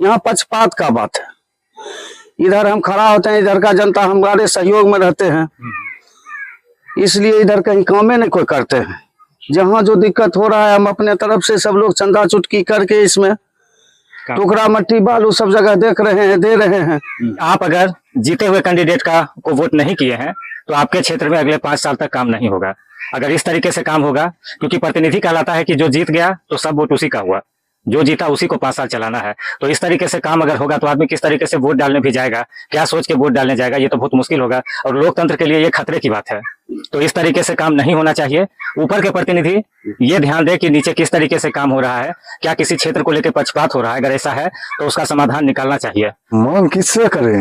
यहाँ पक्षपात का बात है। इधर हम खड़ा होते हैं, इधर का जनता हमारे सहयोग में रहते हैं, इसलिए इधर कहीं कामें नहीं कोई करते हैं। जहाँ जो दिक्कत हो रहा है हम अपने तरफ से सब लोग चंदा चुटकी करके इसमें टुकड़ा मट्टी बालू सब जगह देख रहे हैं, दे रहे हैं। आप अगर जीते हुए कैंडिडेट को वोट नहीं किए हैं तो आपके क्षेत्र में अगले 5 साल तक काम नहीं होगा। अगर इस तरीके से काम होगा, क्योंकि प्रतिनिधि कहलाता है कि जो जीत गया तो सब वोट उसी का हुआ, जो जीता उसी को 5 साल चलाना है। तो इस तरीके से काम अगर होगा तो आदमी किस तरीके से वोट डालने भी जाएगा, क्या सोच के वोट डालने जाएगा, ये तो बहुत मुश्किल होगा और लोकतंत्र के लिए ये खतरे की बात है। तो इस तरीके से काम नहीं होना चाहिए। ऊपर के प्रतिनिधि ये ध्यान दे कि नीचे किस तरीके से काम हो रहा है, क्या किसी क्षेत्र को लेकर पक्षपात हो रहा है। अगर ऐसा है तो उसका समाधान निकालना चाहिए। मांग किससे करें,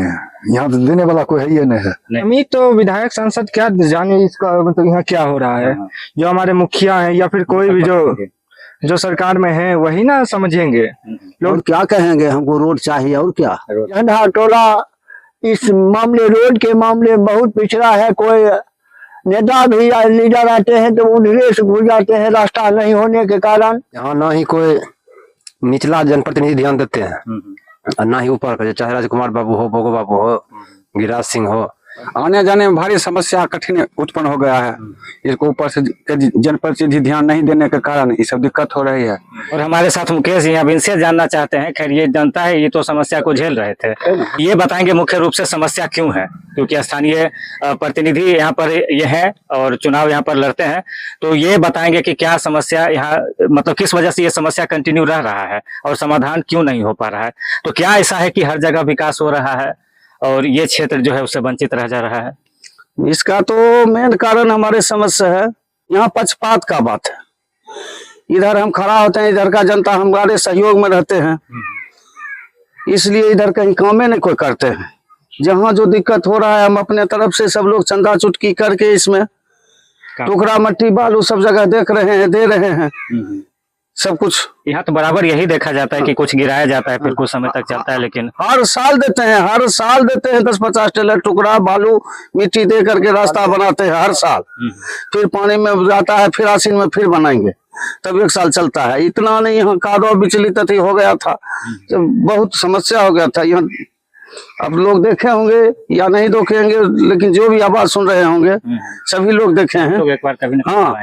यहाँ तो देने वाला कोई है ही नहीं है। हम तो विधायक सांसद क्या जाने इसका मतलब यहाँ क्या हो रहा है। जो हमारे मुखिया हैं या फिर कोई भी जो सरकार में है वही ना समझेंगे। लोग क्या कहेंगे, हमको रोड चाहिए और क्या। झंडा टोला इस मामले रोड के मामले में बहुत पिछड़ा है। कोई नेता भी लीडर आते हैं तो उन्हीं से घुस जाते हैं रास्ता नहीं होने के कारण। यहाँ ना ही कोई निचला जनप्रतिनिधि ध्यान देते हैं और ना ही ऊपर का, चाहे राजकुमार बाबू हो, बोगो बाबू हो, गिरिराज सिंह हो। आने जाने में भारी समस्या कठिन उत्पन्न हो गया है। इसको ऊपर से जनप्रतिनिधि ध्यान नहीं देने के कारण ये सब दिक्कत हो रही है। और हमारे साथ मुकेश जी अब इनसे जानना चाहते हैं। खैर ये जनता है, ये तो समस्या को झेल रहे थे, ये बताएंगे मुख्य रूप से समस्या क्यों है। क्योंकि स्थानीय प्रतिनिधि यहाँ पर ये है और चुनाव यहाँ पर लड़ते हैं, तो ये बताएंगे कि क्या समस्या यहाँ, मतलब किस वजह से ये समस्या कंटिन्यू रह रहा है और समाधान क्यों नहीं हो पा रहा है। तो क्या ऐसा है कि हर जगह विकास हो रहा है और ये क्षेत्र जो है उससे वंचित रह जा रहा है। इसका तो मेन कारण हमारे समस्या है, यहाँ पक्षपात का बात है। इधर हम खड़ा होते हैं, इधर का जनता हमारे सहयोग में रहते हैं, इसलिए इधर कहीं कामें नहीं कोई करते हैं। जहाँ जो दिक्कत हो रहा है हम अपने तरफ से सब लोग चंदा चुटकी करके इसमें टुकड़ा मट्टी बालू सब जगह देख रहे हैं, दे रहे हैं सब कुछ। यहाँ तो बराबर यही देखा जाता है कि कुछ गिराया जाता है फिर कुछ समय तक चलता है, लेकिन हर साल देते हैं 10-50 टेलर टुकड़ा बालू मिट्टी दे करके रास्ता बनाते हैं हर साल। फिर पानी में जाता है, फिर आसीन में फिर बनाएंगे, तब 1 साल चलता है। इतना नहीं, यहाँ कादो विचलित हो गया था, बहुत समस्या हो गया था यहाँ। अब लोग देखे होंगे या नहीं देखेंगे, लेकिन जो भी आवाज सुन रहे होंगे सभी लोग देखे हैं। लोग एक बार कभी हाँ,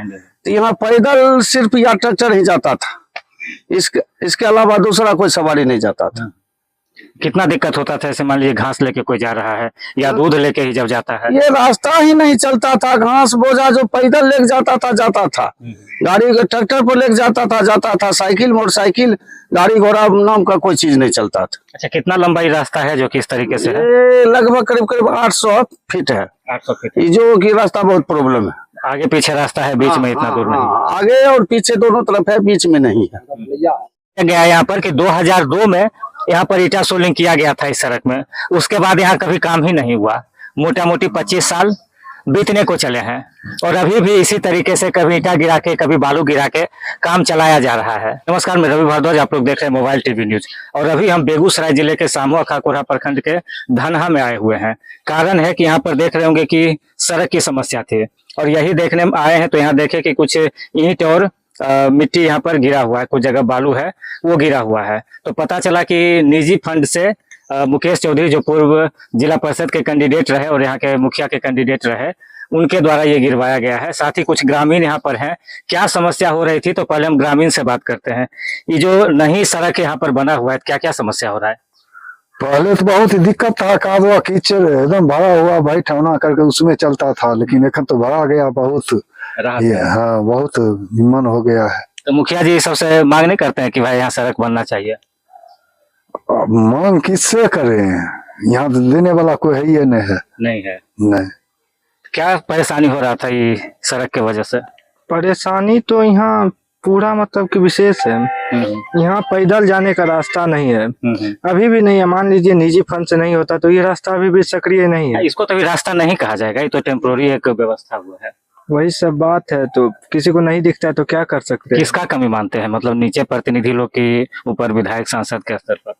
तो यहाँ पैदल सिर्फ या ट्रैक्टर ही जाता था, इसके अलावा दूसरा कोई सवारी नहीं जाता था। कितना दिक्कत होता था, ऐसे मान लीजिए घास लेके कोई जा रहा है या दूध लेके ही जब जाता है, ये रास्ता ही नहीं चलता था। घास बोझा जो पैदल लेके जाता था, गाड़ी ट्रैक्टर पर लेके जाता था। साइकिल मोटरसाइकिल गाड़ी घोड़ा नाम का कोई चीज नहीं चलता था। अच्छा, कितना लंबाई रास्ता है जो किस तरीके से है? ये लगभग करीब 800 फीट है। 800 फीट जो कि रास्ता बहुत प्रॉब्लम है। आगे पीछे रास्ता है, बीच में इतना दूर नहीं। आगे और पीछे दोनों तरफ है, बीच में नहीं है। गया यहाँ पर कि 2002 में यहाँ पर ईटा सोलिंग किया गया था इस सड़क में, उसके बाद यहाँ कभी काम ही नहीं हुआ। मोटा मोटी 25 साल बीतने को चले हैं और अभी भी इसी तरीके से कभी ईटा गिरा के कभी बालू गिरा के काम चलाया जा रहा है। नमस्कार, मैं रवि भारद्वाज, आप लोग देख रहे हैं मोबाइल टीवी न्यूज। और अभी हम बेगूसराय जिले के सामुआ खाकोरा प्रखंड के धनहा में आए हुए हैं। कारण है कि यहाँ पर देख रहे होंगे कि सड़क की समस्या थी और यही देखने में आए हैं। तो यहाँ देखे कि कुछ ईंट और मिट्टी यहाँ पर गिरा हुआ है, कुछ जगह बालू है वो गिरा हुआ है। तो पता चला कि निजी फंड से मुकेश चौधरी जो पूर्व जिला परिषद के कैंडिडेट रहे और यहाँ के मुखिया के कैंडिडेट रहे, उनके द्वारा ये गिरवाया गया है। साथ ही कुछ ग्रामीण यहाँ पर हैं। क्या समस्या हो रही थी, तो पहले हम ग्रामीण से बात करते हैं। ये जो नई सड़क यहाँ पर बना हुआ है, क्या क्या समस्या हो रहा है? पहले तो बहुत ही दिक्कत था, कादवा कीचड़ एकदम भरा हुआ, भाई ठौना करके उसमें चलता था। लेकिन এখন तो भरा गया बहुत, हाँ बहुत निम्न हो गया है। तो मुखिया जी सबसे मांग नहीं करते हैं कि भाई यहाँ सड़क बनना चाहिए? मांग किससे करें, यहाँ तो देने वाला कोई है ही नहीं है। नहीं। क्या परेशानी हो रहा था ये सड़क के वजह से? परेशानी तो यहाँ पूरा मतलब कि विशेष है। यहाँ पैदल जाने का रास्ता नहीं है, अभी भी नहीं है। मान लीजिए निजी फंड से नहीं होता तो ये रास्ता अभी भी सक्रिय नहीं है। इसको तो भी रास्ता नहीं कहा जाएगा, ये तो टेम्पोररी एक व्यवस्था हुआ है। वही सब बात है, तो किसी को नहीं दिखता है तो क्या कर सकते हैं। किसका कमी मानते हैं, मतलब नीचे प्रतिनिधि लोग के ऊपर विधायक सांसद के स्तर पर?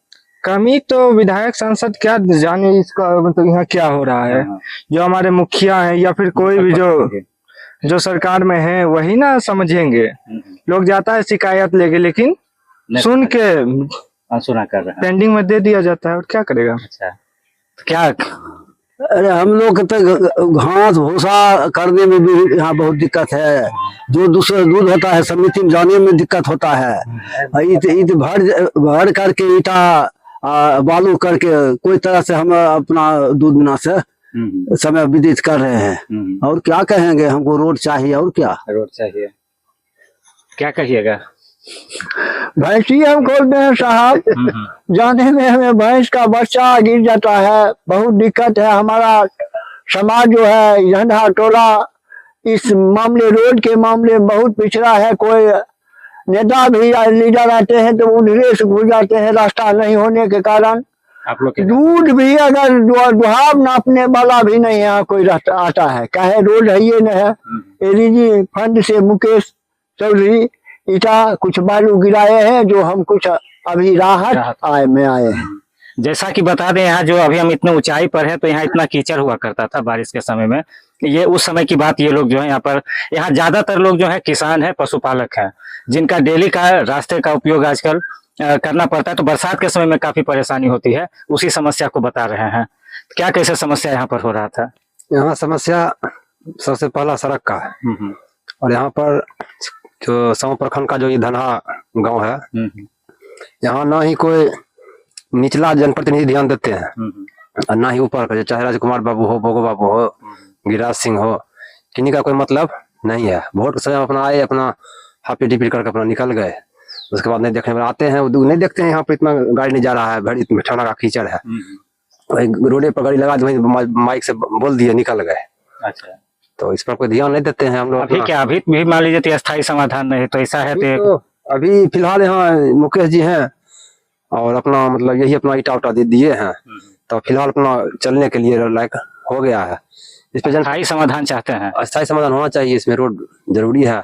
कमी तो विधायक सांसद क्या जाने इसका मतलब यहाँ क्या हो रहा है। जो हमारे मुखिया हैं या फिर कोई भी जो सरकार में है वही ना समझेंगे। लोग जाता है शिकायत लेके, लेकिन सुन के अनसुना कर रहे हैं। पेंडिंग में दे दिया जाता है और क्या करेगा। अच्छा, तो क्या अरे हम लोग तो घास भूसा करने में भी यहाँ बहुत दिक्कत है। जो दूसरा दूध होता है समिति में जाने में दिक्कत होता है। ईट भर करके ईटा बालू करके कोई तरह से हम अपना दूध बिना से समय व्यतीत कर रहे हैं। और क्या कहेंगे, हमको रोड चाहिए और क्या। रोड चाहिए, क्या कहिएगा। भैंसी हम खोलते हैं साहब, जाने में हमें भैंस का बच्चा गिर जाता है, बहुत दिक्कत है। हमारा समाज जो है झंडा टोला इस मामले रोड के मामले में बहुत पिछड़ा है। कोई नेता भी या लीडर आते हैं तो उन्हीं से घुस जाते हैं, रास्ता नहीं होने के कारण। आप लोग के दूध भी अगर दुहाब नापने वाला भी नहीं यहाँ कोई रास्ता आता है, काहे रोड है ये न है। एडीजी फंड से मुकेश चौधरी ईटा कुछ बालू गिराए हैं, जो हम कुछ अभी राहत आए हैं। जैसा कि बता दें, यहाँ जो अभी हम इतने ऊंचाई पर है तो यहाँ इतना कीचड़ हुआ करता था बारिश के समय में। ये उस समय की बात। ये लोग जो है यहाँ ज्यादातर लोग जो है किसान है, पशुपालक है, जिनका डेली का रास्ते का उपयोग आजकल करना पड़ता है। तो बरसात के समय में काफी परेशानी होती है, उसी समस्या को बता रहे हैं। क्या कैसे समस्या यहाँ पर हो रहा था। यहाँ समस्या सबसे पहला सड़क का है। और यहाँ पर जो सौ प्रखंड का जो ये धनहा गांव है, यहाँ ना ही कोई निचला जनप्रतिनिधि ध्यान देते हैं और ना ही ऊपर का, चाहे राजकुमार बाबू हो, बोगो बाबू हो, गिरिराज सिंह हो, किन्हीं का कोई मतलब नहीं है। वोट के समय अपना आए, अपना हाफी डिपी करके अपना निकल गए, उसके बाद नहीं देखने वाले आते हैं, नहीं देखते हैं यहाँ पे इतना गाड़ी नहीं जा रहा है, भरी ठंडा का कीचड़ है, रोडे पर गाड़ी लगा दी, वहीं माइक से बोल दिए निकल गए। अच्छा, तो इस पर कोई ध्यान नहीं देते हैं हम लोग। अभी क्या अभी भी मान लीजिए तो स्थायी समाधान नहीं, तो ऐसा है तो अभी फिलहाल यहाँ मुकेश जी हैं और अपना मतलब यही अपना ईटा उटा दे दिए हैं, तो फिलहाल अपना चलने के लिए लायक हो गया है। इस पे स्थायी समाधान चाहते हैं। अस्थायी समाधान होना चाहिए, इसमें रोड जरूरी है,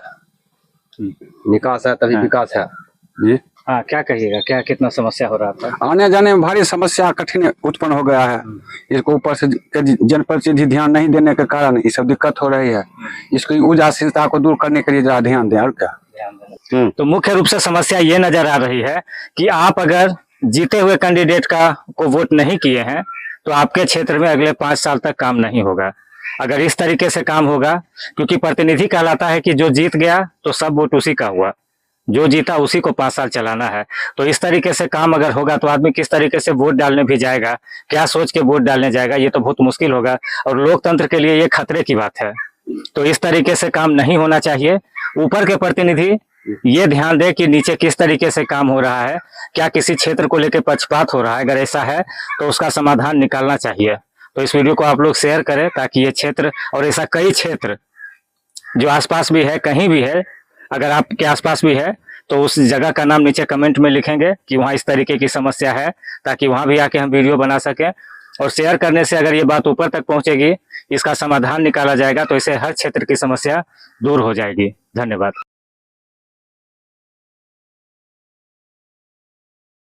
निकास है तभी विकास है जी। हाँ, क्या कहिएगा, क्या कितना समस्या हो रहा था। आने जाने में भारी समस्या कठिन उत्पन्न हो गया है। इसको ऊपर से जनप्रतिनिधि ध्यान नहीं देने के कारण ये सब दिक्कत हो रही है। इसकी उदासीनता को दूर करने के लिए जरा ध्यान दें और क्या। तो मुख्य रूप से समस्या ये नजर आ रही है कि आप अगर जीते हुए कैंडिडेट को वोट नहीं किए हैं तो आपके क्षेत्र में अगले 5 साल तक काम नहीं होगा। अगर इस तरीके से काम होगा, क्योंकि प्रतिनिधि कहलाता है कि जो जीत गया तो सब वोट उसी का हुआ, जो जीता उसी को 5 साल चलाना है। तो इस तरीके से काम अगर होगा तो आदमी किस तरीके से वोट डालने भी जाएगा, क्या सोच के वोट डालने जाएगा, ये तो बहुत मुश्किल होगा और लोकतंत्र के लिए ये खतरे की बात है। तो इस तरीके से काम नहीं होना चाहिए। ऊपर के प्रतिनिधि ये ध्यान दे कि नीचे किस तरीके से काम हो रहा है, क्या किसी क्षेत्र को लेकर पक्षपात हो रहा है, अगर ऐसा है तो उसका समाधान निकालना चाहिए। तो इस वीडियो को आप लोग शेयर करें ताकि ये क्षेत्र और ऐसा कई क्षेत्र जो आसपास भी है, कहीं भी है, अगर आपके आसपास भी है तो उस जगह का नाम नीचे कमेंट में लिखेंगे कि वहाँ इस तरीके की समस्या है, ताकि वहाँ भी आके हम वीडियो बना सकें। और शेयर करने से अगर ये बात ऊपर तक पहुंचेगी, इसका समाधान निकाला जाएगा, तो इससे हर क्षेत्र की समस्या दूर हो जाएगी। धन्यवाद।